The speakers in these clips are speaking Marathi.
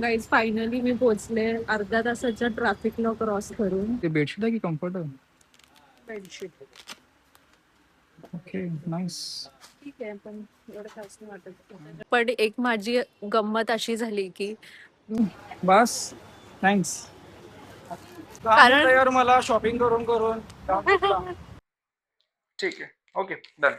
गाईज फायनली मी पोहोचले अर्ध्या तासाच्या ट्रॅफिकला क्रॉस करून. ते बेडशीट आहे की कम्फर्ट आहे? Bedsheet okay, nice. ठीक आहे, पण एवढं खास नाही वाटत. पण एक माझी गंमत अशी झाली की बस, थँक्स. कारण यार मला शॉपिंग करून करून ठीक आहे, ओके, डन.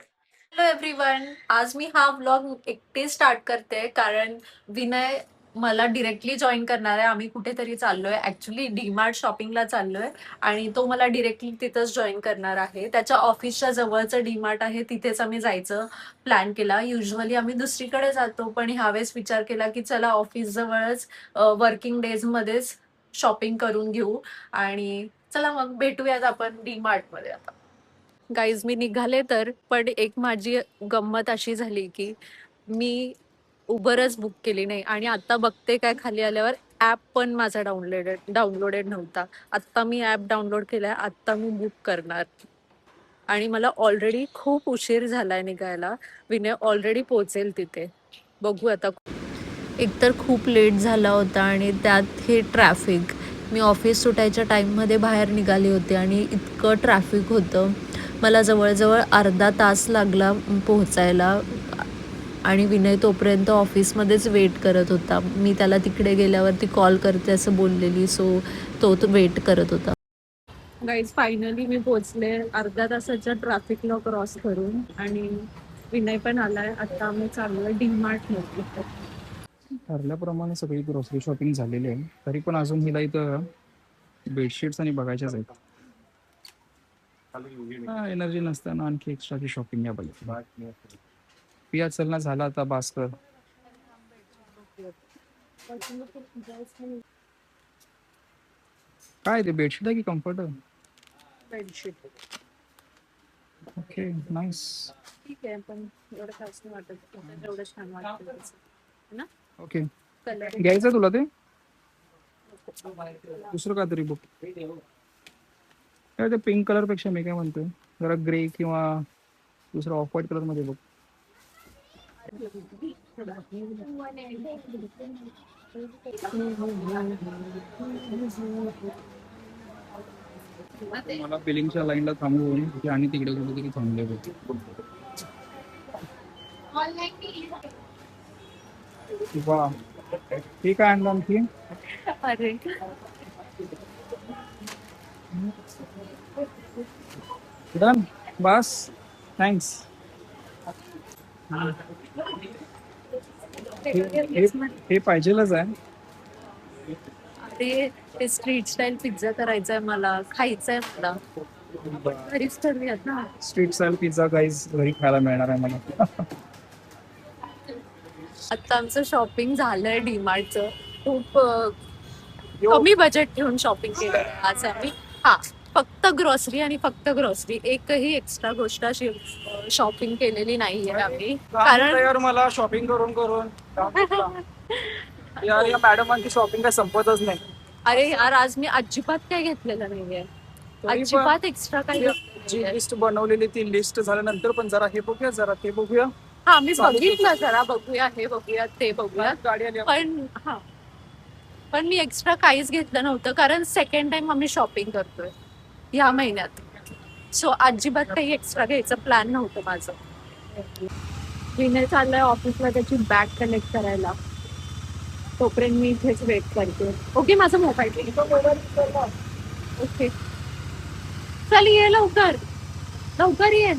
हॅलो एव्हरीवन, आज मी हा व्लॉग एकटे स्टार्ट करते कारण विनय मला डिरेक्टली जॉईन करणार आहे. आम्ही कुठेतरी चाललोय, ऍक्च्युली डीमार्ट शॉपिंगला चाललोय आणि तो मला डिरेक्टली तिथंच जॉईन करणार आहे. त्याच्या ऑफिसच्या जवळचं डीमार्ट आहे, तिथेच आम्ही जायचं प्लॅन केला. युजली आम्ही दुसरीकडे जातो, पण ह्यावेळेस विचार केला की चला ऑफिस जवळच वर्किंग डेज मध्येच शॉपिंग करून घेऊ आणि चला मग भेटूयात आपण डीमार्ट मध्ये. आता गाईज मी निघाले तर, पण एक माझी गंमत अशी झाली की मी उबरच बुक केली नाही आणि आता बघते काय खाली आल्यावर ॲप पण माझा डाउनलोडेड नव्हता. आत्ता मी ॲप डाउनलोड केलाय, आत्ता मी बुक करणार आणि मला ऑलरेडी खूप उशीर झालाय निघायला. विनय ऑलरेडी पोहोचेल तिथे, बघू आता. एकतर खूप लेट झाला होता आणि त्यात हे ट्रॅफिक. मी ऑफिस सुटायच्या टाईममध्ये बाहेर निघाले होते आणि इतकं ट्रॅफिक होतं. मला जवळजवळ अर्धा तास लागला पोहोचायला आणि विनय तोपर्यंत ऑफिसमध्येच वेट करत होता. मी त्याला तिकडे गेल्यावरती कॉल करते असं बोललेली, सो तो वेट करत होता. गाईज फायनली मी पोहोचले अर्ध्या तासाच्या ट्रॅफिकला क्रॉस करून आणि विनय पण आलाय. आता आम्ही चाललोय डीमार्ट मध्ये. ठरल्याप्रमाणे सगळी ग्रोसरी शॉपिंग झालेली आहे, तरी पण अजून हिला इथं बेडशीट्स आणि बघायच्याच आहेत. एनर्जी नसताना आणखी एक्स्ट्राची शॉपिंग या पाहिजे. पिया चल ना, झाला आता भास्कर. काय ते बेडशीट आहे की कम्फर्ट आहे? Bedsheet okay, nice. ठीक आहे, पण एवढं खास नाही वाटत. एवढं छान वाटतं है ना. ओके, कलर घ्यायचं तुला ते दुसरं काहीतरी बुक. काय ते पिंक कलर पेक्षा मी काय म्हणतोय जरा ग्रे किंवा दुसरा ऑफ व्हाईट कलर मध्ये बघ. मला बिलिंगच्या लाईनला थांबवून ते आणि तिकडे कुठेतरी थांबले होते. वा, ठीक आहे. आणलं आणखी? अरे डन, बस, थँक्स. हे पाहिजेलच आहे. अरे ते स्ट्रीट स्टाईल पिझ्झा करायचा आहे, मला खायचा आहे. मला घरीच ठरवूयात ना. स्ट्रीट स्टाईल पिझ्झा गाईज घरी खायला मिळणार आहे मला. आता आमचं शॉपिंग झालंय डीमार्टचं. खूप कमी बजेट ठेवून शॉपिंग केलं आज आम्ही. हा, फक्त ग्रॉसरी आणि फक्त ग्रॉसरी, एकही एक्स्ट्रा गोष्ट अशी शॉपिंग केलेली नाहीये आम्ही. कारण यार मला शॉपिंग करून करून यार या मॅडमांची शॉपिंग काय संपतच नाही. अरे यार, आज मी अजिबात काय घेतलेलं नाहीये, अजिबात एक्स्ट्रा काय जी लिस्ट बनवलेली ती लिस्ट झाल्यानंतर पण जरा हे बघूया, जरा ते बघूया. हा, मी बघितलं, जरा बघूया, हे बघूया, ते बघूया. गाडी आली. पण मी एक्स्ट्रा काहीच घेतलं नव्हतं कारण सेकंड टाइम आम्ही शॉपिंग करतोय ह्या महिन्यात. सो अजिबात काही एक्स्ट्रा घ्यायचं प्लॅन नव्हतं माझं. विनय चाललंय ऑफिसला त्याची बॅग कलेक्ट करायला, तोपर्यंत मी इथेच वेट करते. ओके, माझा मोबाईल. ओके, चल ये लवकर, लवकर ये.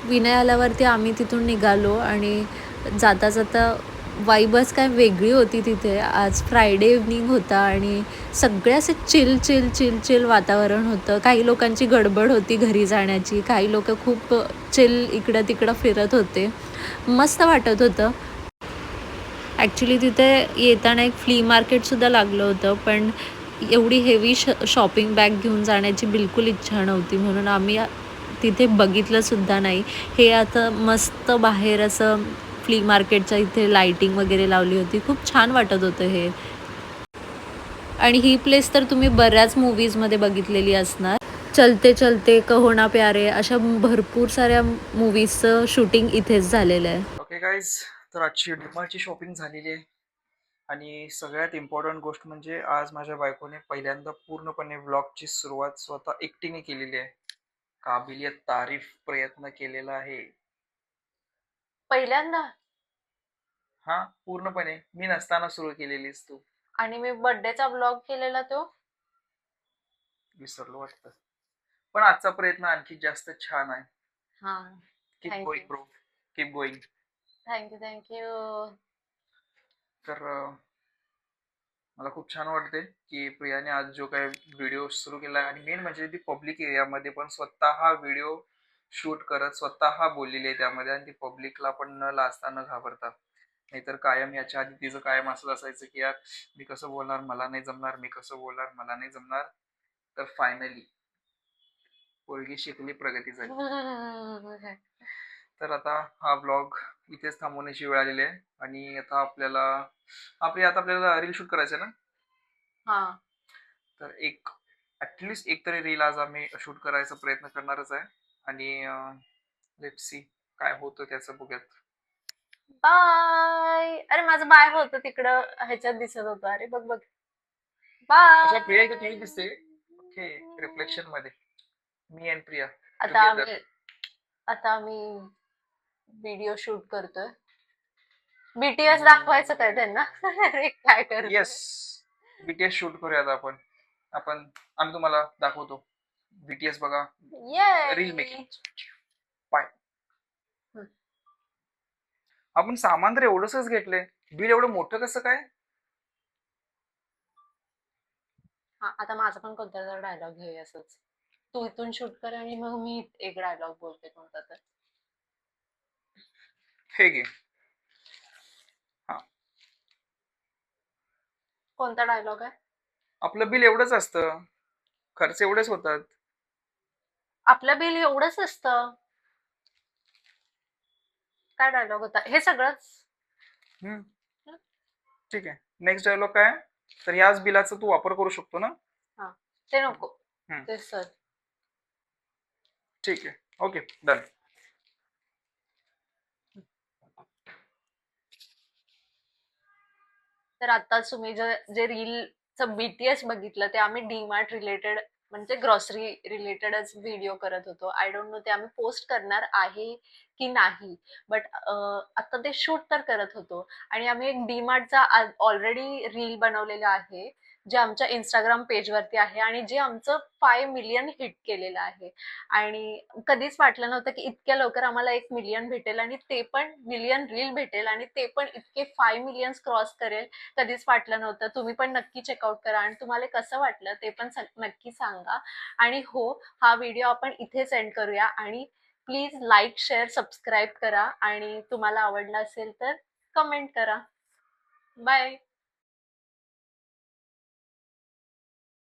विनय आल्यावरती आम्ही तिथून निघालो आणि जाता जाता वाईबच काय वेगळी होती तिथे. आज फ्रायडे इव्हनिंग होता आणि सगळे असे चिल चिल चिल चिल वातावरण होतं. काही लोकांची गडबड होती घरी जाण्याची, काही लोक खूप चिल इकडं तिकडं फिरत होते. मस्त वाटत होतं. ॲक्च्युली तिथे येताना एक फ्ली मार्केटसुद्धा लागलं होतं, पण एवढी हेवी शॉपिंग बॅग घेऊन जाण्याची बिलकुल इच्छा नव्हती, म्हणून आम्ही तिथे बघितलंसुद्धा नाही. हे आता मस्त बाहेर असं फ्ली मार्केटच्या इथे लाईटिंग वगैरे लावली होती, खूप छान वाटत होतं हे. आणि ही प्लेस तर तुम्ही बऱ्याच मूवीजमध्ये बघितलेली असणार. चलते चलते, कहो ना प्यारे अशा भरपूर साऱ्या मूवीजचं शूटिंग इथेच झालेलं आहे. ओके गाईज, तर आजची डिमार्टची शॉपिंग झालेली आहे आणि सगळ्यात इम्पॉर्टंट गोष्ट म्हणजे आज माझ्या बायकोने पहिल्यांदा पूर्णपणे व्लॉगची सुरुवात स्वतः एकटीने केलेली आहे. काबिलियत तारीफ प्रयत्न केलेला आहे. पहिल्यांदा. हा, पूर्णपणे मी नसताना सुरू केलेलीस तू. आणि मी बर्थडेचा व्लॉग केलेला तो. विसरलो वाटतं, पण आजचा प्रयत्न आणखी जास्त छान आहे. हा, keep thank you going bro, keep going. Thank you thank you. तर मला खूप छान वाटते की प्रियाने आज जो काही व्हिडिओ सुरू केला आणि मेन म्हणजे ती पब्लिक एरियामध्ये पण स्वतः हा व्हिडिओ शूट करत स्वतः बोललेली आहे त्यामध्ये, आणि ती पब्लिकला पण न लाजता न घाबरता. नाहीतर कायम याच्या आधी तिचं कायम असंच असायचं की यार मी कसं बोलणार, मला नाही जमणार, मी कसं बोलणार, मला नाही जमणार. तर फायनली पोरगी शिकली, प्रगती झाली. तर आता हा ब्लॉग इथेच थांबवण्याची वेळ आलेली आहे आणि आता आपल्याला रील शूट करायचं आहे ना. हा, तर ऍटलिस्ट एक तरी रील आज आम्ही शूट करायचा प्रयत्न करणारच आहे आणि लेट्स सी काय होतं त्याचं बघूयात. बाय. अरे माझं बाय होतं तिकडं ह्याच्यात दिसत होतं. अरे बघ बघ. अच्छा, बाय. प्रिया इथे क्लिक दिसते. ओके, रिफ्लेक्शन मध्ये मी आणि प्रिया आता टुगेदर. आम्ही व्हिडिओ शूट करतोय. बीटीएस दाखवायचं काय त्यांना? अरे काय करतोय? येस, बीटीएस शूट करूयात आपण. आम्ही तुम्हाला दाखवतो बीटीएस बघा रील मेकिंग. बाय. आपण सामान तर एवढंच घेतलंय, बिल एवढं मोठं कसं काय? हा, आता माझा पण कोणता तरी डायलॉग घेऊया असंच. तू इथून शूट कर आणि मग मी एक डायलॉग बोलते कोणता तर. हे घे. हा, कोणता डायलॉग आहे? आपलं बिल एवढंच असतं, खर्च एवढेच होतात. आपलं बिल एवढंच असतं. काय डायलॉग होता हे सगळंच? ठीक आहे, नेक्स्ट डायलॉग काय? तर याच बिलाचा तू वापर करू शकतो ना. हा, ते नको. हम्म, ते सर. ठीक आहे, ओके डन. तर आताच तुम्ही जे रीलचं बीटीएस बघितलं ते आम्ही डीमार्ट रिलेटेड म्हणजे ग्रॉसरी रिलेटेडच व्हिडिओ करत होतो. आय डोंट नो ते आम्ही पोस्ट करणार आहे की नाही, बट आता ते शूट तर करत होतो. आणि आम्ही एक डीमार्टचा ऑलरेडी रील बनवलेला आहे जे आमच्या इंस्टाग्राम पेजवरती आहे आणि जे आमचं 5 मिलियन हिट केलेलं आहे. आणि कधीच वाटलं नव्हतं की इतक्या लवकर आम्हाला 1 मिलियन भेटेल आणि ते पण मिलियन रील भेटेल आणि ते पण इतके 5 मिलियन्स क्रॉस करेल. कधीच वाटलं नव्हतं. तुम्ही पण नक्की चेकआउट करा आणि तुम्हाला कसं वाटलं ते पण नक्की सांगा. आणि हो, हा व्हिडिओ आपण इथे सेंड करूया आणि प्लीज लाईक, शेअर, सबस्क्राईब करा आणि तुम्हाला आवडला असेल तर कमेंट करा. बाय.